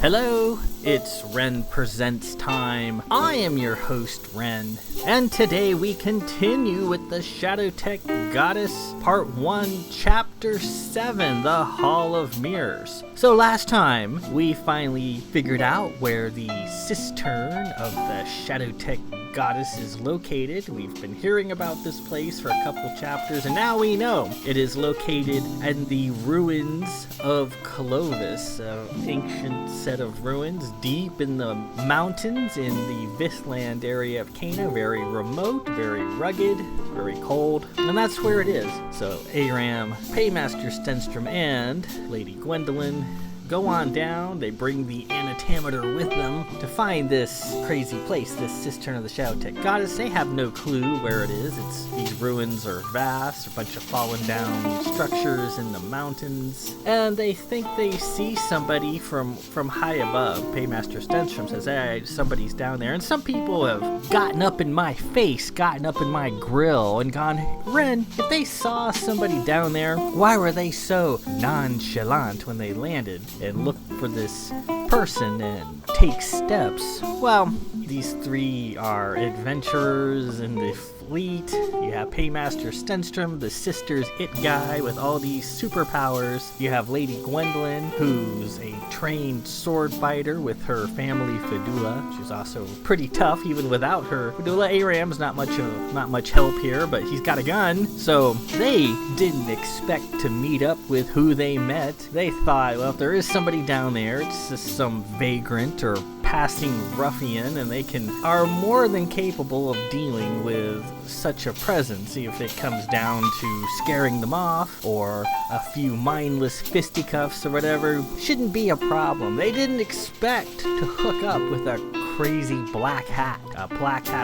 Hello, it's Ren Presents time. I am your host, Ren, and today we continue with the Shadowtech Goddess Part 1, Chapter 7, The Hall of Mirrors. So last time, we finally figured out where the Cistern of the Shadowtech Goddess is located. We've been hearing about this place for a couple chapters, and now we know it is located in the ruins of Clovis, an ancient set of ruins deep in the mountains in the Vithland area of Cana. Very remote, very rugged, very cold, and that's where it is. So Aram, Paymaster Stenstrom, and Lady Gwendolyn go on down. They bring the anatometer with them to find this crazy place, this Cistern of the Shadowtech Goddess. They have no clue where it is. These ruins are vast, a bunch of fallen down structures in the mountains, and they think they see somebody from high above. Paymaster Stenstrom says, hey, somebody's down there, and some people have gotten up in my face, gotten up in my grill, and gone, Ren, if they saw somebody down there, why were they so nonchalant when they landed and look for this person and take steps? Well, these three are adventurers in the fleet. You have Paymaster Stenstrom, the sister's it guy with all these superpowers. You have Lady Gwendolyn, who's a trained sword fighter with her family Fedula. She's also pretty tough even without her Fedula. Aram's not much help here, but he's got a gun. So they didn't expect to meet up with who they met. They thought, well, if there is somebody down there, it's just some vagrant or passing ruffian, and they are more than capable of dealing with such a presence. If it comes down to scaring them off or a few mindless fisticuffs or whatever, shouldn't be a problem. They didn't expect to hook up with a crazy black hat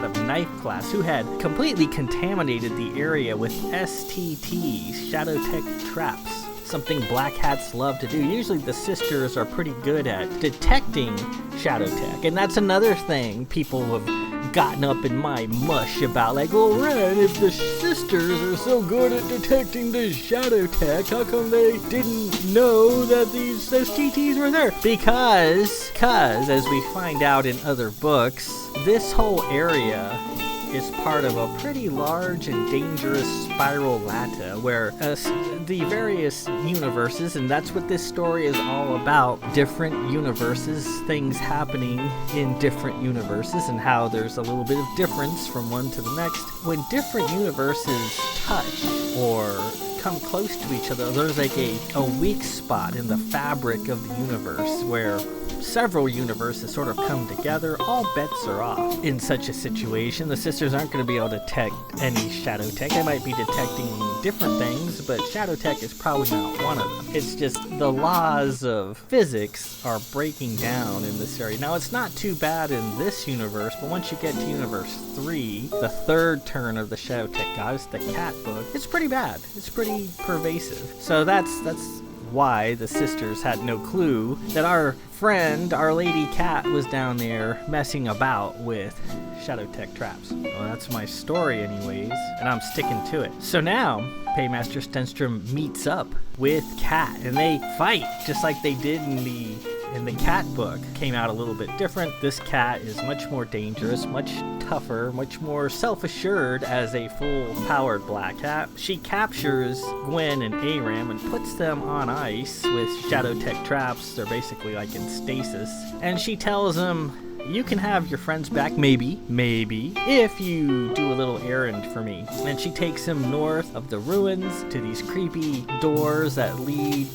of knife class, who had completely contaminated the area with STTs, Shadowtech traps. Something black hats love to do. Usually the sisters are pretty good at detecting Shadowtech, and that's another thing people have gotten up in my mush about, like, well, Ren, if the sisters are so good at detecting the Shadowtech, how come they didn't know that these STTs were there? Because as we find out in other books, this whole area is part of a pretty large and dangerous spiral lattice where the various universes, and that's what this story is all about, different universes, things happening in different universes, and how there's a little bit of difference from one to the next. When different universes touch or come close to each other, there's like a weak spot in the fabric of the universe where several universes sort of come together. All bets are off in such a situation. The sisters aren't going to be able to detect any Shadowtech. They might be detecting different things, but Shadowtech is probably not one of them. It's just the laws of physics are breaking down in this area. Now, it's not too bad in this universe, but once you get to universe 3, the third turn of the Shadowtech Goddess, the cat book, it's pretty bad. It's pretty pervasive. So that's why the sisters had no clue that our friend, Our Lady Cat, was down there messing about with Shadowtech traps. Well, that's my story anyways, and I'm sticking to it. So now, Paymaster Stenstrom meets up with Cat, and they fight just like they did in the cat book. Came out a little bit different. This cat is much more dangerous, much tougher, much more self-assured as a full-powered black cat. She captures Gwen and Aram and puts them on ice with Shadowtech traps. They're basically like in stasis. And she tells them, you can have your friends back, maybe, if you do a little errand for me. And she takes him north of the ruins to these creepy doors that lead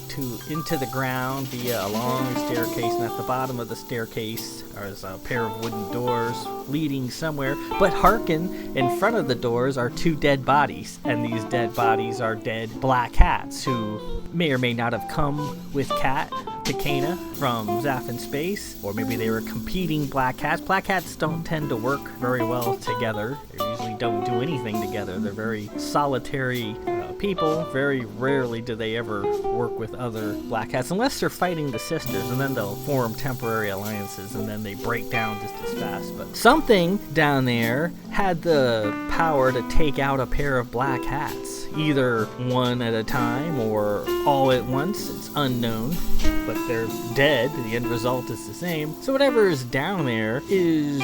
into the ground via a long staircase, and at the bottom of the staircase is a pair of wooden doors leading somewhere. But hearken, in front of the doors are 2 dead bodies, and these dead bodies are dead black cats who may or may not have come with Cat to Cana from Zaffin Space, or maybe they were competing black cats. Black cats don't tend to work very well together. They usually don't do anything together. They're very solitary people. Very rarely do they ever work with other black hats, unless they're fighting the sisters, and then they'll form temporary alliances, and then they break down just as fast. But something down there had the power to take out a pair of black hats, either one at a time or all at once. It's unknown, but they're dead. The end result is the same. So whatever is down there is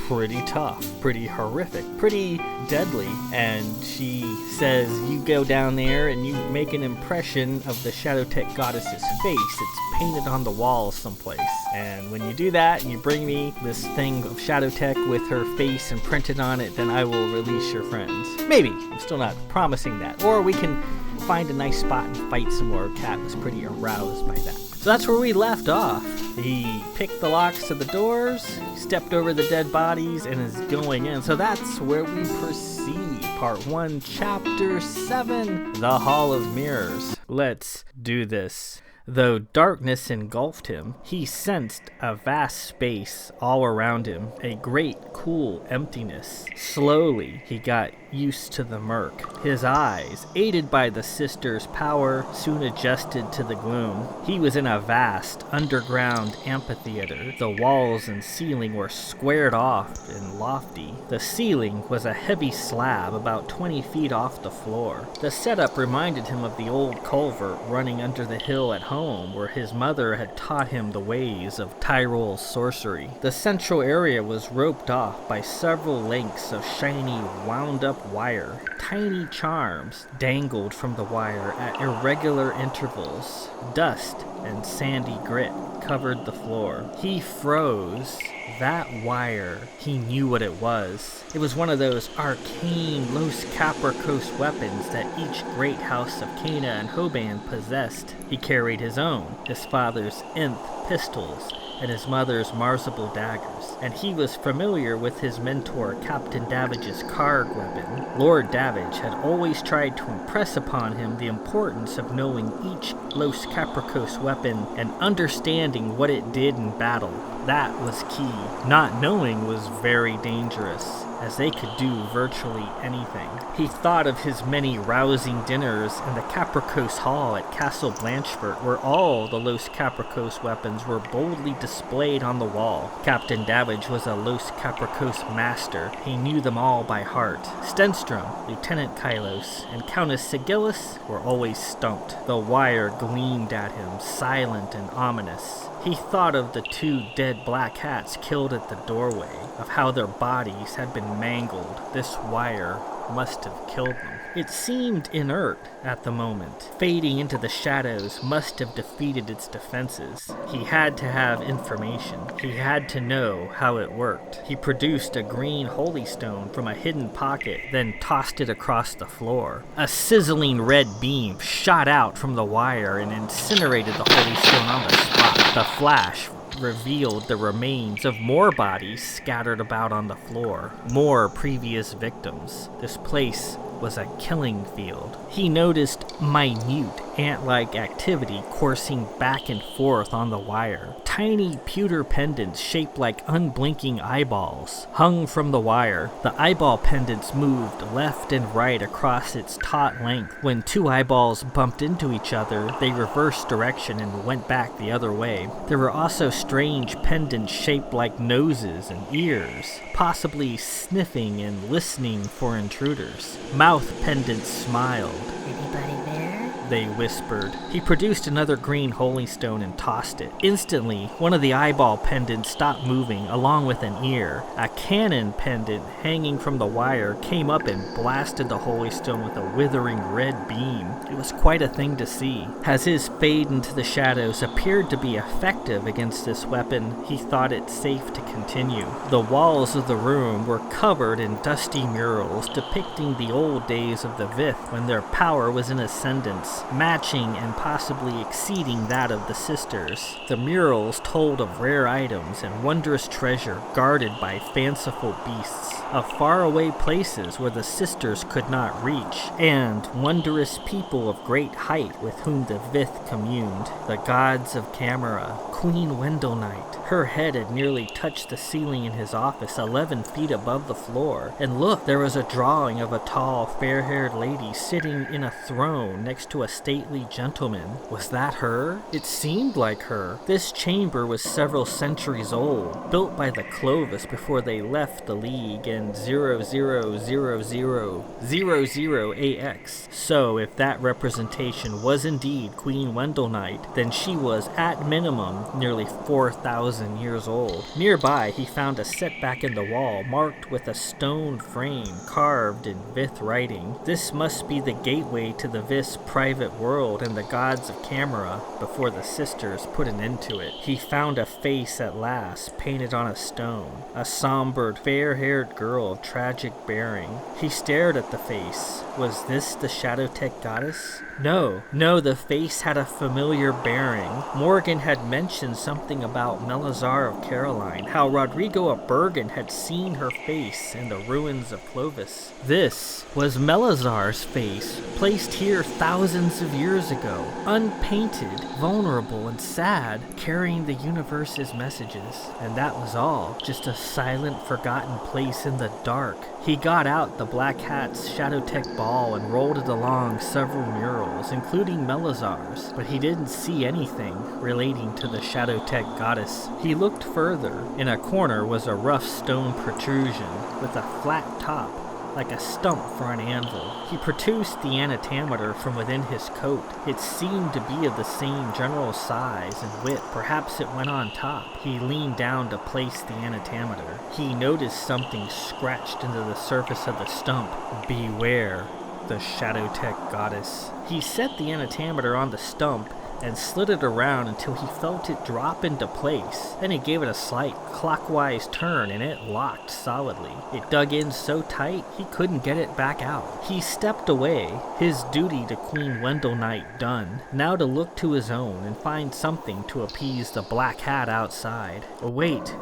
pretty tough, pretty horrific, pretty deadly. And she says, you go down there and you make an impression of the Shadow Tech goddess's face. It's painted on the wall someplace. And when you do that and you bring me this thing of Shadow Tech with her face imprinted on it, then I will release your friends. Maybe. I'm still not promising that. Or we can find a nice spot and fight some more. Cat was pretty aroused by that. So that's where we left off. He picked the locks to the doors, stepped over the dead bodies, and is going in. So that's where we proceed. Part 1, Chapter 7, The Hall of Mirrors. Let's do this. Though darkness engulfed him, he sensed a vast space all around him, a great, cool emptiness. Slowly, he got used to the murk. His eyes, aided by the sister's power, soon adjusted to the gloom. He was in a vast, underground amphitheater. The walls and ceiling were squared off and lofty. The ceiling was a heavy slab about 20 feet off the floor. The setup reminded him of the old culvert running under the hill at home, where his mother had taught him the ways of Tyrol sorcery. The central area was roped off by several lengths of shiny, wound-up wire. Tiny charms dangled from the wire at irregular intervals. Dust and sandy grit covered the floor. He froze. That wire, he knew what it was. It was one of those arcane Los Capricos weapons that each great house of Cana and Hoban possessed. He carried his own, his father's Nth pistols, and his mother's Marzible daggers, and he was familiar with his mentor Captain Davidge's Karg weapon. Lord Davidge had always tried to impress upon him the importance of knowing each Los Capricos weapon and understanding what it did in battle. That was key. Not knowing was very dangerous, as they could do virtually anything. He thought of his many rousing dinners in the Capricos Hall at Castle Blanchfort, where all the Los Capricos weapons were boldly displayed on the wall. Captain Davidge was a Los Capricos master. He knew them all by heart. Stenstrom, Lieutenant Kylos, and Countess Sigillis were always stumped. The wire gleamed at him, silent and ominous. He thought of the 2 dead black hats killed at the doorway, of how their bodies had been mangled. This wire must have killed them. It seemed inert at the moment. Fading into the shadows must have defeated its defenses. He had to have information. He had to know how it worked. He produced a green holy stone from a hidden pocket, then tossed it across the floor. A sizzling red beam shot out from the wire and incinerated the holy stone on the spot. The flash revealed the remains of more bodies scattered about on the floor. More previous victims. This place was a killing field. He noticed minute ant-like activity coursing back and forth on the wire. Tiny pewter pendants shaped like unblinking eyeballs hung from the wire. The eyeball pendants moved left and right across its taut length. When 2 eyeballs bumped into each other, they reversed direction and went back the other way. There were also strange pendants shaped like noses and ears, possibly sniffing and listening for intruders. Mouth pendants smiled. "Anybody there?" they whispered. He produced another green holy stone and tossed it. Instantly, one of the eyeball pendants stopped moving, along with an ear. A cannon pendant hanging from the wire came up and blasted the holy stone with a withering red beam. It was quite a thing to see. As his fade into the shadows appeared to be effective against this weapon, he thought it safe to continue. The walls of the room were covered in dusty murals depicting the old days of the Vith, when their power was in ascendance, matching and possibly exceeding that of the sisters. The murals told of rare items and wondrous treasure guarded by fanciful beasts, of faraway places where the sisters could not reach, and wondrous people of great height with whom the Vith communed. The gods of Camera, Queen Wendell Knight. Her head had nearly touched the ceiling in his office, 11 feet above the floor. And look, there was a drawing of a tall, fair-haired lady sitting in a throne next to a stately gentleman. Was that her? It seemed like her. This chamber was several centuries old, built by the Clovis before they left the League in 000000 AX. So, if that representation was indeed Queen Wendell Knight, then she was, at minimum, nearly 4,000 years old. Nearby, he found a setback in the wall marked with a stone frame carved in Vith writing. This must be the gateway to the Vith's private world and the gods of Camera before the sisters put an end to it. He found a face at last, painted on a stone. A sombered, fair-haired girl of tragic bearing. He stared at the face. Was this the Shadowtech goddess? No, the face had a familiar bearing. Morgan had mentioned something about Melazar of Caroline, how Rodrigo of Bergen had seen her face in the ruins of Clovis. This was Melazar's face, placed here thousands of years ago, unpainted, vulnerable and sad, carrying the universe's messages. And that was all, just a silent, forgotten place in the dark. He got out the Black Hat's Shadowtech ball and rolled it along several murals, including Melazar's, but he didn't see anything relating to the Shadowtech goddess. He looked further. In a corner was a rough stone protrusion with a flat top, like a stump for an anvil. He produced the anatometer from within his coat. It seemed to be of the same general size and width. Perhaps it went on top. He leaned down to place the anatometer. He noticed something scratched into the surface of the stump. Beware the Shadowtech goddess. He set the anatometer on the stump and slid it around until he felt it drop into place. Then he gave it a slight clockwise turn and it locked solidly. It dug in so tight he couldn't get it back out. He stepped away, his duty to Queen Wendell Knight done, now to look to his own and find something to appease the Black Hat outside. Wait,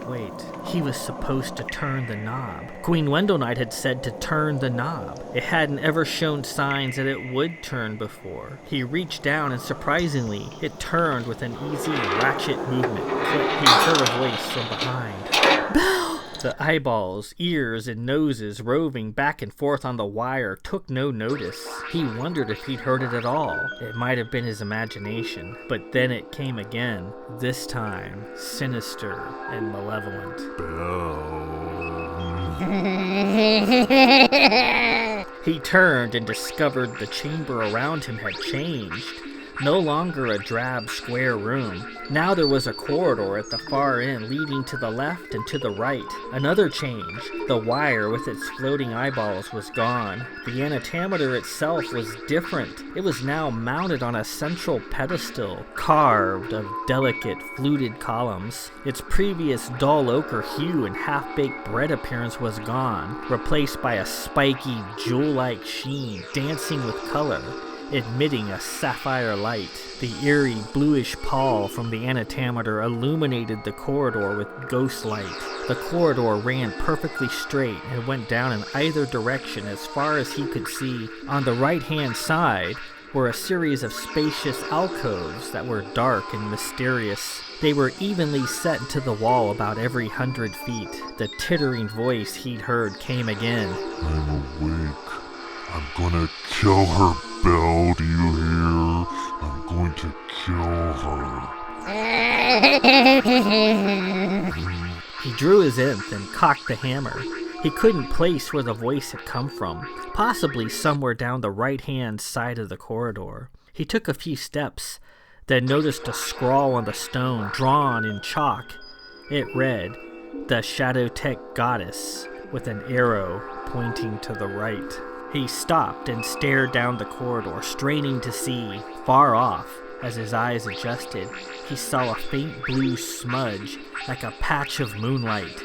he was supposed to turn the knob. Queen Wendell Knight had said to turn the knob. It hadn't ever shown signs that it would turn before. He reached down and surprisingly, it turned with an easy ratchet movement. He heard a voice from behind. Bell! The eyeballs, ears, and noses roving back and forth on the wire took no notice. He wondered if he'd heard it at all. It might have been his imagination. But then it came again. This time, sinister and malevolent. Bell. He turned and discovered the chamber around him had changed. No longer a drab square room. Now there was a corridor at the far end leading to the left and to the right. Another change. The wire with its floating eyeballs was gone. The anatometer itself was different. It was now mounted on a central pedestal, carved of delicate fluted columns. Its previous dull ochre hue and half-baked bread appearance was gone, replaced by a spiky, jewel-like sheen, dancing with color, emitting a sapphire light. The eerie bluish pall from the anatometer illuminated the corridor with ghost light. The corridor ran perfectly straight and went down in either direction as far as he could see. On the right-hand side were a series of spacious alcoves that were dark and mysterious. They were evenly set into the wall about every 100 feet. The tittering voice he'd heard came again. I'm awake. I'm gonna kill her, Belle, do you hear? I'm going to kill her. He drew his nth and cocked the hammer. He couldn't place where the voice had come from, possibly somewhere down the right-hand side of the corridor. He took a few steps, then noticed a scrawl on the stone drawn in chalk. It read, "The Shadowtech Goddess," with an arrow pointing to the right. He stopped and stared down the corridor, straining to see. Far off, as his eyes adjusted, he saw a faint blue smudge, like a patch of moonlight.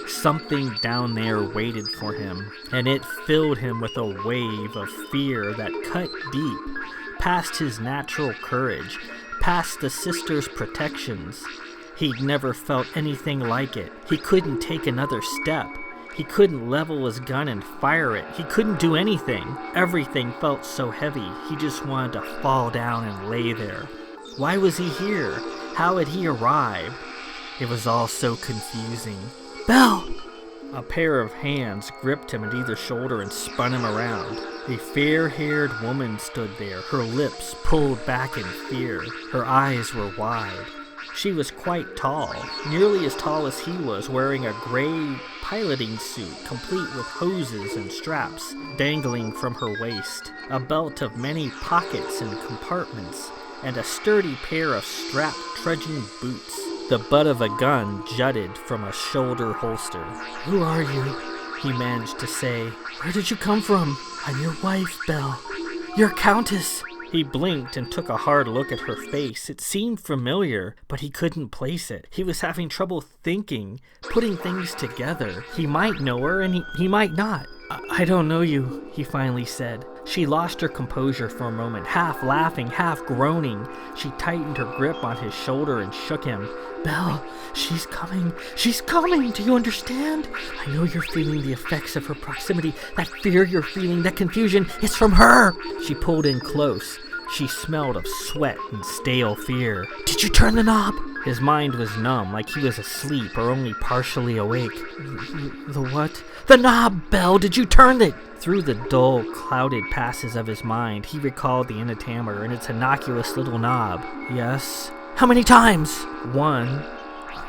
Something down there waited for him, and it filled him with a wave of fear that cut deep, past his natural courage, past the sisters' protections. He'd never felt anything like it. He couldn't take another step. He couldn't level his gun and fire it. He couldn't do anything. Everything felt so heavy. He just wanted to fall down and lay there. Why was he here? How had he arrived? It was all so confusing. Belle! A pair of hands gripped him at either shoulder and spun him around. A fair-haired woman stood there, her lips pulled back in fear. Her eyes were wide. She was quite tall, nearly as tall as he was, wearing a gray piloting suit, complete with hoses and straps dangling from her waist, a belt of many pockets and compartments, and a sturdy pair of strapped trudging boots. The butt of a gun jutted from a shoulder holster. "Who are you?" he managed to say. "Where did you come from?" "I'm your wife, Belle. Your countess." He blinked and took a hard look at her face. It seemed familiar, but he couldn't place it. He was having trouble thinking, putting things together. He might know her and he might not. I don't know you," he finally said. She lost her composure for a moment, half laughing, half groaning. She tightened her grip on his shoulder and shook him. "Belle, she's coming. She's coming. Do you understand? I know you're feeling the effects of her proximity. That fear you're feeling, that confusion, it's from her." She pulled in close. She smelled of sweat and stale fear. "Did you turn the knob?" His mind was numb, like he was asleep or only partially awake. The what? "The knob, Belle! Did you turn it?" Through the dull, clouded passes of his mind, he recalled the antimatter and its innocuous little knob. "Yes." "How many times?" "One,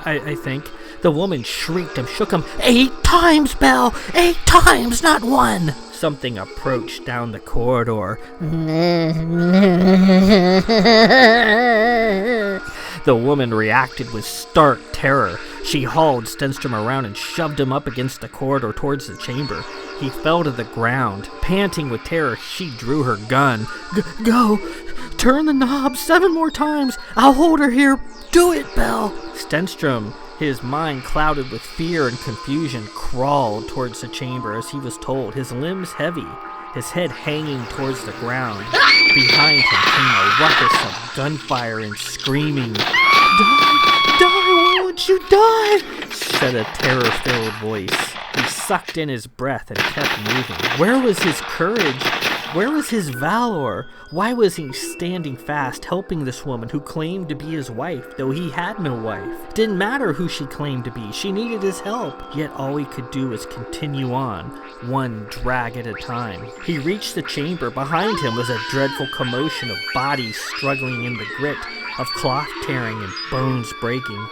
I think." The woman shrieked and shook him. 8 times, Belle! 8 times, not one!" Something approached down the corridor. The woman reacted with stark terror. She hauled Stenstrom around and shoved him up against the corridor towards the chamber. He fell to the ground. Panting with terror, she drew her gun. Go! Turn the knob 7 more times! I'll hold her here! Do it, Belle!" Stenstrom, his mind clouded with fear and confusion, crawled towards the chamber as he was told, his limbs heavy, his head hanging towards the ground. Behind him came a ruckus of gunfire and screaming. Die, why won't you die?" said a terror-filled voice. He sucked in his breath and kept moving. Where was his courage? Where was his valor? Why was he standing fast, helping this woman who claimed to be his wife, though he had no wife? Didn't matter who she claimed to be, she needed his help. Yet all he could do was continue on, one drag at a time. He reached the chamber. Behind him was a dreadful commotion of bodies struggling in the grit, of cloth tearing and bones breaking.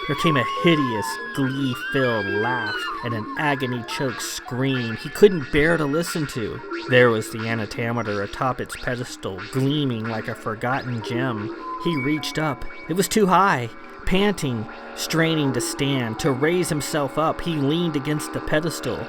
There came a hideous, glee-filled laugh and an agony-choked scream he couldn't bear to listen to. There was the antimatter atop its pedestal, gleaming like a forgotten gem. He reached up. It was too high. Panting, straining to stand, to raise himself up, he leaned against the pedestal.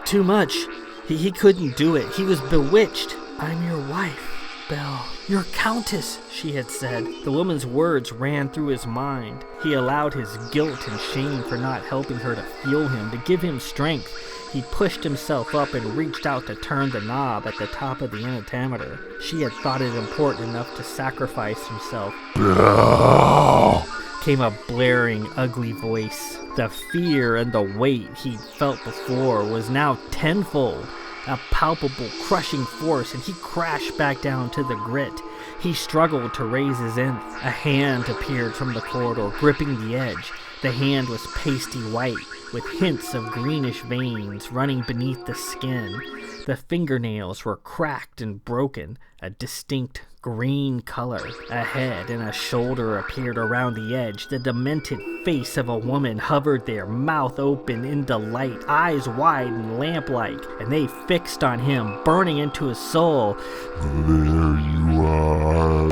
Too much. He couldn't do it. He was bewitched. "I'm your wife, Belle. Your countess," she had said. The woman's words ran through his mind. He allowed his guilt and shame for not helping her to feel him, to give him strength. He pushed himself up and reached out to turn the knob at the top of the antimatter. She had thought it important enough to sacrifice himself. Belle! Came a blaring, ugly voice. The fear and the weight he'd felt before was now tenfold. A palpable, crushing force, and he crashed back down to the grit. He struggled to raise his nth. A hand appeared from the corridor, gripping the edge. The hand was pasty white, with hints of greenish veins running beneath the skin. The fingernails were cracked and broken, a distinct green color. A head and a shoulder appeared around the edge. The demented face of a woman hovered there, mouth open in delight, eyes wide and lamp-like, and they fixed on him, burning into his soul. There you are.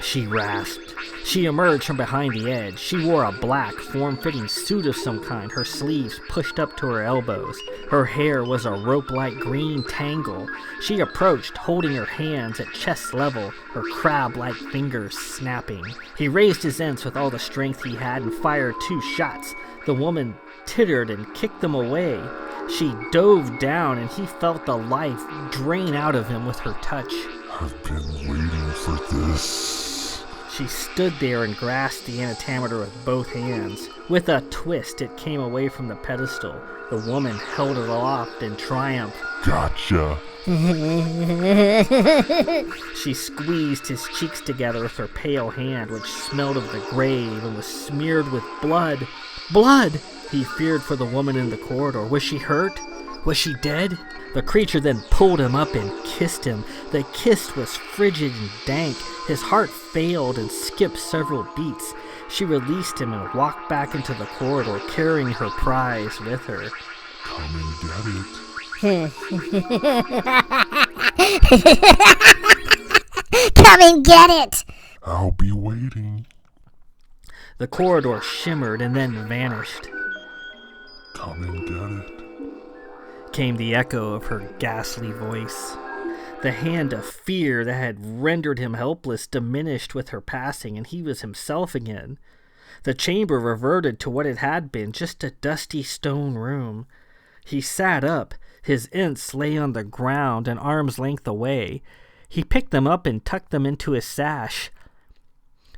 She rasped. She emerged from behind the edge. She wore a black, form-fitting suit of some kind, her sleeves pushed up to her elbows. Her hair was a rope-like green tangle. She approached, holding her hands at chest level, her crab-like fingers snapping. He raised his ends with all the strength he had and fired 2 shots. The woman tittered and kicked them away. She dove down, and he felt the life drain out of him with her touch. I've been waiting for this. She stood there and grasped the antimeter with both hands. With a twist, it came away from the pedestal. The woman held it aloft in triumph. Gotcha. She squeezed his cheeks together with her pale hand, which smelled of the grave and was smeared with blood. Blood! He feared for the woman in the corridor. Was she hurt? Was she dead? The creature then pulled him up and kissed him. The kiss was frigid and dank. His heart failed and skipped several beats. She released him and walked back into the corridor, carrying her prize with her. Come and get it. Come and get it! I'll be waiting. The corridor shimmered and then vanished. Come and get it. Came the echo of her ghastly voice. The hand of fear that had rendered him helpless diminished with her passing, and he was himself again. The chamber reverted to what it had been, just a dusty stone room. He sat up. His ints lay on the ground an arm's length away. He picked them up and tucked them into his sash.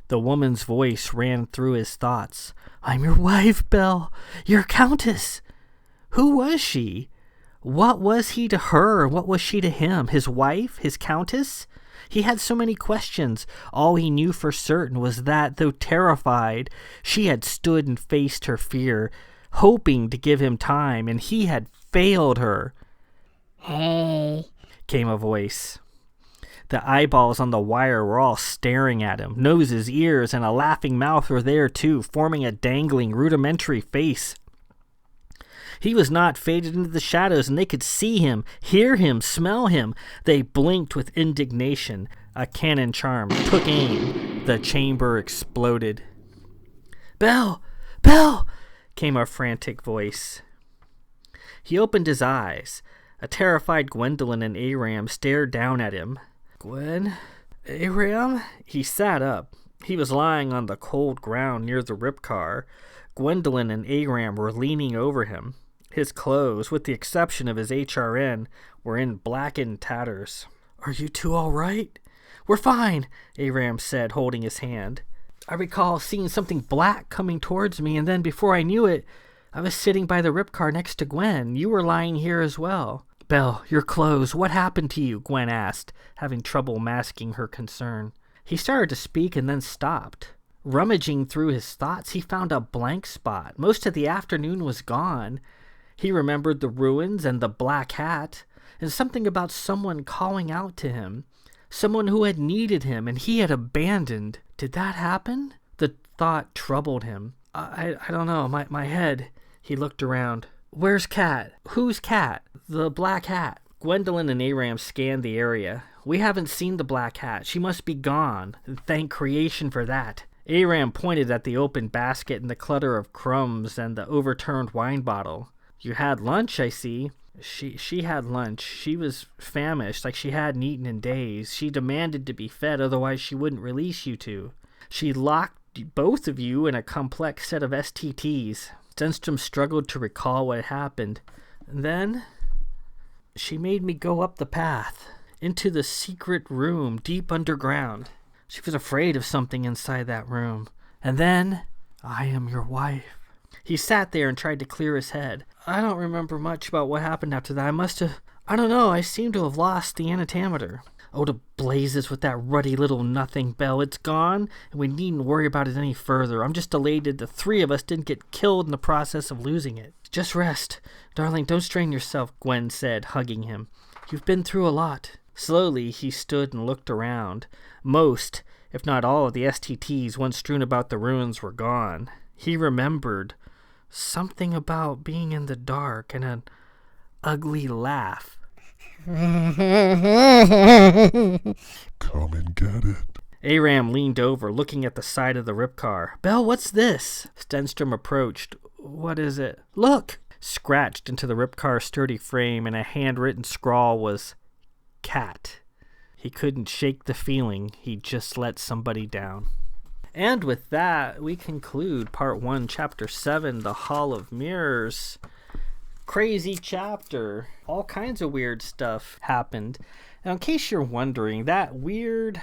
The woman's voice ran through his thoughts. "I'm your wife, Belle. Your countess." Who was she? What was he to her? What was she to him? His wife? His countess? He had so many questions. All he knew for certain was that, though terrified, she had stood and faced her fear, hoping to give him time, and he had failed her. "Hey," came a voice. The eyeballs on the wire were all staring at him. Noses, ears, and a laughing mouth were there too, forming a dangling, rudimentary face. He was not faded into the shadows, and they could see him, hear him, smell him. They blinked with indignation. A cannon charm took aim. The chamber exploded. "Belle! Belle!" came a frantic voice. He opened his eyes. A terrified Gwendolyn and Aram stared down at him. "Gwen? Aram?" He sat up. He was lying on the cold ground near the rip car. Gwendolyn and Aram were leaning over him. His clothes, with the exception of his HRN, were in blackened tatters. "Are you two all right?" "We're fine," Aram said, holding his hand. "I recall seeing something black coming towards me, and then before I knew it, I was sitting by the rip car next to Gwen. You were lying here as well." "Belle, your clothes, what happened to you?" Gwen asked, having trouble masking her concern. He started to speak and then stopped. Rummaging through his thoughts, he found a blank spot. Most of the afternoon was gone. He remembered the ruins and the black hat, and something about someone calling out to him. Someone who had needed him and he had abandoned. Did that happen? The thought troubled him. I don't know, my head. He looked around. "Where's Cat? Who's Cat? The black hat." Gwendolyn and Aram scanned the area. "We haven't seen the black hat. She must be gone. Thank creation for that." Aram pointed at the open basket and the clutter of crumbs and the overturned wine bottle. "You had lunch, I see." She had lunch. She was famished, like she hadn't eaten in days. She demanded to be fed, otherwise she wouldn't release you two. She locked both of you in a complex set of STTs. Stenstrom struggled to recall what happened. And then she made me go up the path, into the secret room deep underground. She was afraid of something inside that room. And then, I am your wife. He sat there and tried to clear his head. "I don't remember much about what happened after that. I don't know, I seem to have lost the antimeter." "Oh, to blazes with that ruddy little nothing, Belle. It's gone, and we needn't worry about it any further. I'm just elated the three of us didn't get killed in the process of losing it." "Just rest. Darling, don't strain yourself," Gwen said, hugging him. "You've been through a lot." Slowly, he stood and looked around. Most, if not all, of the STTs once strewn about the ruins were gone. He remembered something about being in the dark and an ugly laugh. Come and get it. Aram leaned over, looking at the side of the rip car. "Belle, what's this?" Stenstrom approached. "What is it?" "Look!" Scratched into the rip car's sturdy frame, and a handwritten scrawl was "Cat." He couldn't shake the feeling he'd just let somebody down. And with that, we conclude Part 1, Chapter 7, The Hall of Mirrors. Crazy chapter. All kinds of weird stuff happened. Now, in case you're wondering, that weird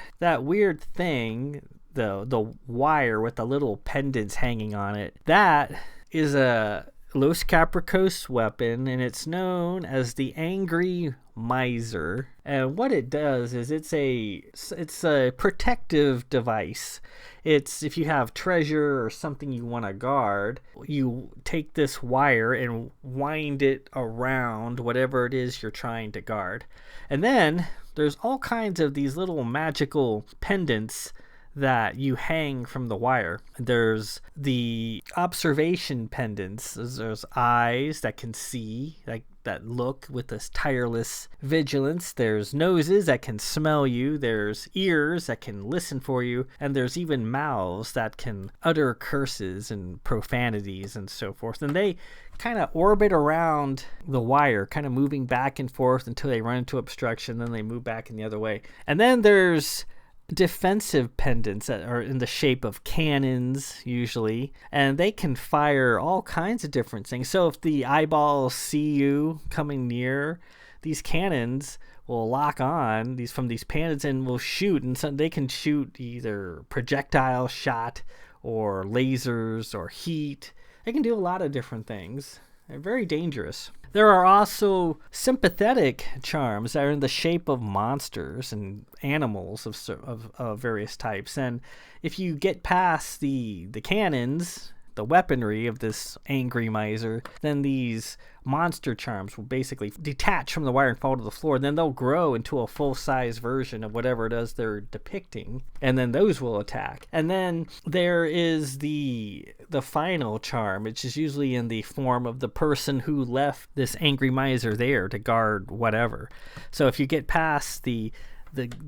thing the wire with the little pendants hanging on it. That is a Los Capricos weapon, and it's known as the Angry Miser. And what it does is it's a protective device. It's if you have treasure or something you want to guard, you take this wire and wind it around whatever it is you're trying to guard. And then there's all kinds of these little magical pendants that you hang from the wire. There's the observation pendants. There's eyes that can see, like that look with this tireless vigilance. There's noses that can smell you. There's ears that can listen for you. And there's even mouths that can utter curses and profanities and so forth. And they kind of orbit around the wire, kind of moving back and forth until they run into obstruction. Then they move back in the other way. And then there's defensive pendants that are in the shape of cannons usually, and they can fire all kinds of different things. So if the eyeballs see you coming near, these cannons will lock on from these pendants and will shoot, and so they can shoot either projectile shot or lasers or heat. They can do a lot of different things. They're very dangerous. There are also sympathetic charms that are in the shape of monsters and animals of various types. And if you get past the cannons, the weaponry of this Angry Miser, then these monster charms will basically detach from the wire and fall to the floor. Then they'll grow into a full-size version of whatever it is they're depicting, and then those will attack. And then there is the final charm, which is usually in the form of the person who left this Angry Miser there to guard whatever. So if you get past the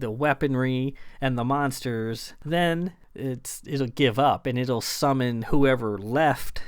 weaponry and the monsters, then it'll give up and it'll summon whoever left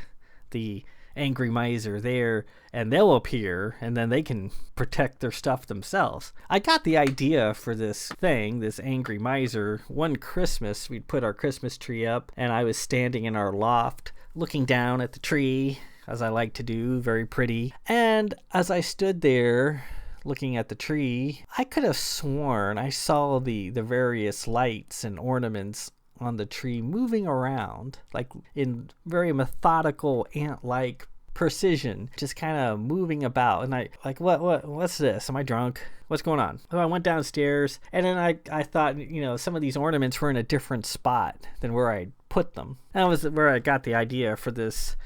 the Angry Miser there, and they'll appear, and then they can protect their stuff themselves. I got the idea for this Angry Miser, one Christmas. We'd put our Christmas tree up, and I was standing in our loft looking down at the tree, as I like to do, very pretty. And as I stood there looking at the tree, I could have sworn I saw the various lights and ornaments on the tree moving around, like in very methodical ant-like precision, just kind of moving about. And I like, what's this? Am I drunk? What's going on? So I went downstairs, and then I thought, some of these ornaments were in a different spot than where I put them. And that was where I got the idea for this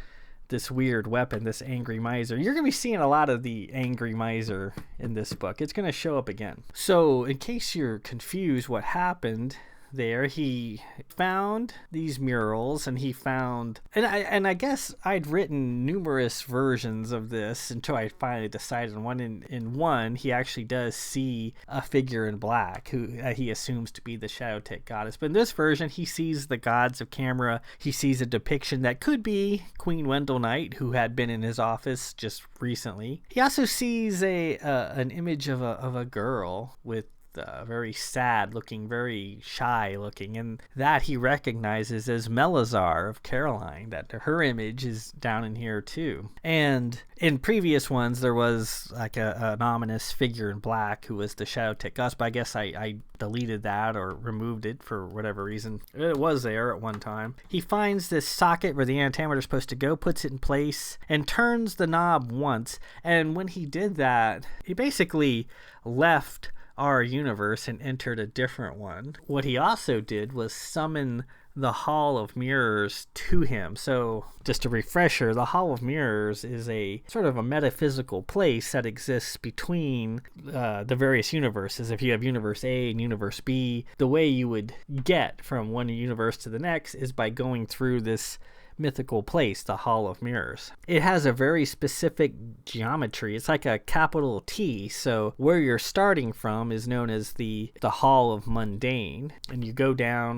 weird weapon, this Angry Miser. You're going to be seeing a lot of the Angry Miser in this book. It's going to show up again. So in case you're confused what happened there, he found these murals, and he found, and I guess I'd written numerous versions of this until I finally decided on one. In one, he actually does see a figure in black who he assumes to be the Shadow Tech goddess. But in this version, he sees the gods of camera. He sees a depiction that could be Queen Wendell Knight, who had been in his office just recently. He also sees an image of a girl with very sad looking, very shy looking, and that he recognizes as Melazar of Caroline, that her image is down in here too. And in previous ones there was like an ominous figure in black who was the Shadow Tech goddess, but I guess I deleted that or removed it for whatever reason. It was there at one time. He finds this socket where the antimatter is supposed to go, puts it in place, and turns the knob once. And when he did that, he basically left our universe and entered a different one. What he also did was summon the Hall of Mirrors to him. So just a refresher, the Hall of Mirrors is a sort of a metaphysical place that exists between the various universes. If you have universe A and universe B, the way you would get from one universe to the next is by going through this mythical place, the Hall of Mirrors. It has a very specific geometry. It's like a capital T, so where you're starting from is known as the Hall of Mundane, and you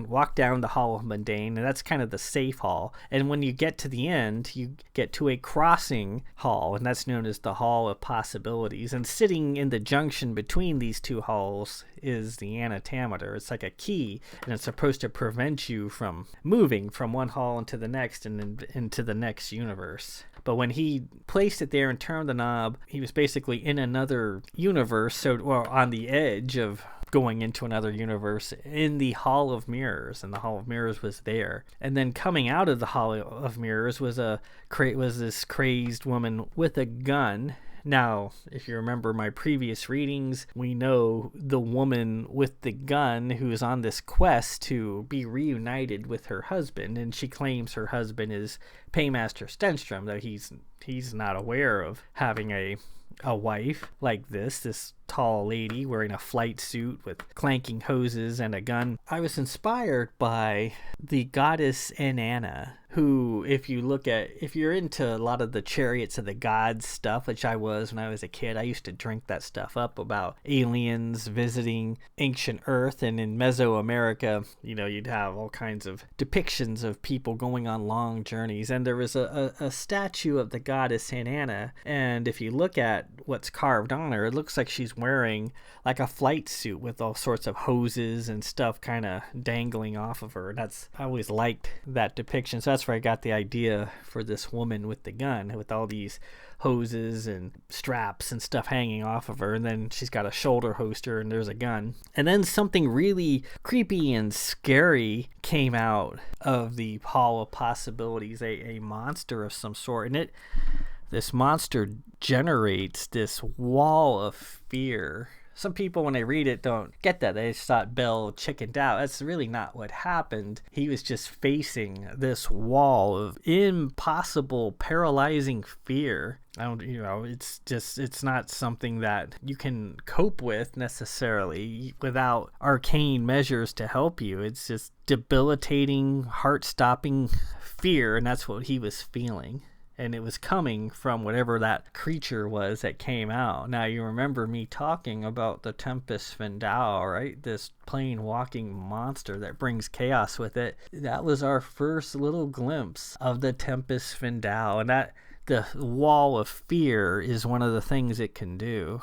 walk down the Hall of Mundane, and that's kind of the safe hall. And when you get to the end, you get to a crossing hall, and that's known as the Hall of Possibilities. And sitting in the junction between these two halls is the antimatter. It's like a key, and it's supposed to prevent you from moving from one hall into the next and into the next universe. But when he placed it there and turned the knob, he was basically in another universe, on the edge of going into another universe in the Hall of Mirrors, and the Hall of Mirrors was there. And then coming out of the Hall of Mirrors was this crazed woman with a gun. Now, if you remember my previous readings, we know the woman with the gun who is on this quest to be reunited with her husband, and she claims her husband is Paymaster Stenstrom, though he's not aware of having a wife like this tall lady wearing a flight suit with clanking hoses and a gun. I was inspired by the goddess Inanna, who, if you're into a lot of the Chariots of the Gods stuff, which I was when I was a kid, I used to drink that stuff up about aliens visiting ancient Earth. And in Mesoamerica, you'd have all kinds of depictions of people going on long journeys. And there was a statue of the goddess Inanna. And if you look at what's carved on her, it looks like she's wearing like a flight suit with all sorts of hoses and stuff kind of dangling off of her. And I always liked that depiction. So that's where I got the idea for this woman with the gun, with all these hoses and straps and stuff hanging off of her. And then she's got a shoulder holster and there's a gun. And then something really creepy and scary came out of the Hall of Possibilities, a monster of some sort. And this monster generates this wall of fear. Some people, when they read it, don't get that. They just thought Bell chickened out. That's really not what happened. He was just facing this wall of impossible, paralyzing fear. It's not something that you can cope with necessarily without arcane measures to help you. It's just debilitating, heart-stopping fear, and that's what he was feeling. And it was coming from whatever that creature was that came out. Now, you remember me talking about the Tempest Findal, right? This plain walking monster that brings chaos with it. That was our first little glimpse of the Tempest Findal. And that the wall of fear is one of the things it can do.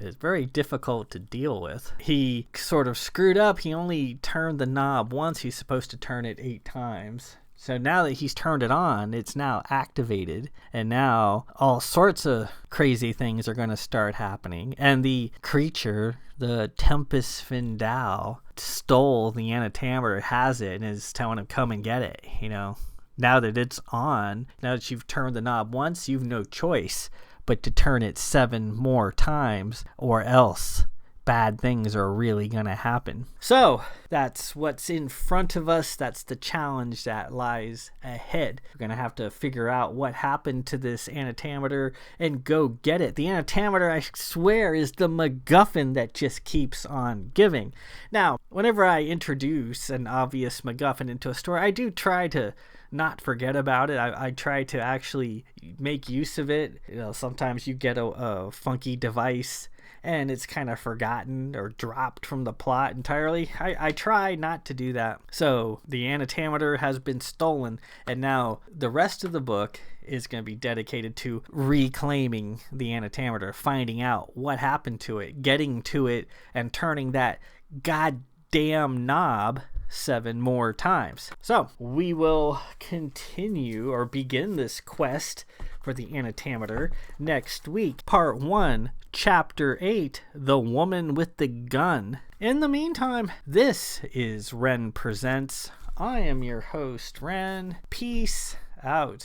It's very difficult to deal with. He sort of screwed up. He only turned the knob once. He's supposed to turn it 8 times. So now that he's turned it on, it's now activated, and now all sorts of crazy things are going to start happening. And the creature, the Tempest Findal, stole the antimatter, has it, and is telling him, come and get it, Now that it's on, now that you've turned the knob once, you've no choice but to turn it 7 more times, or else bad things are really going to happen. So that's what's in front of us. That's the challenge that lies ahead. We're going to have to figure out what happened to this antimatter and go get it. The antimatter, I swear, is the MacGuffin that just keeps on giving. Now, whenever I introduce an obvious MacGuffin into a story, I do try to not forget about it. I try to actually make use of it. Sometimes you get a funky device and it's kind of forgotten or dropped from the plot entirely. I try not to do that. So the antimatter has been stolen, and now the rest of the book is going to be dedicated to reclaiming the antimatter, finding out what happened to it, getting to it, and turning that goddamn knob 7 more times. So we will continue or begin this quest for the antimatter next week. Part 1, Chapter 8, The Woman with the Gun. In the meantime, this is Ren Presents. I am your host, Ren. Peace out.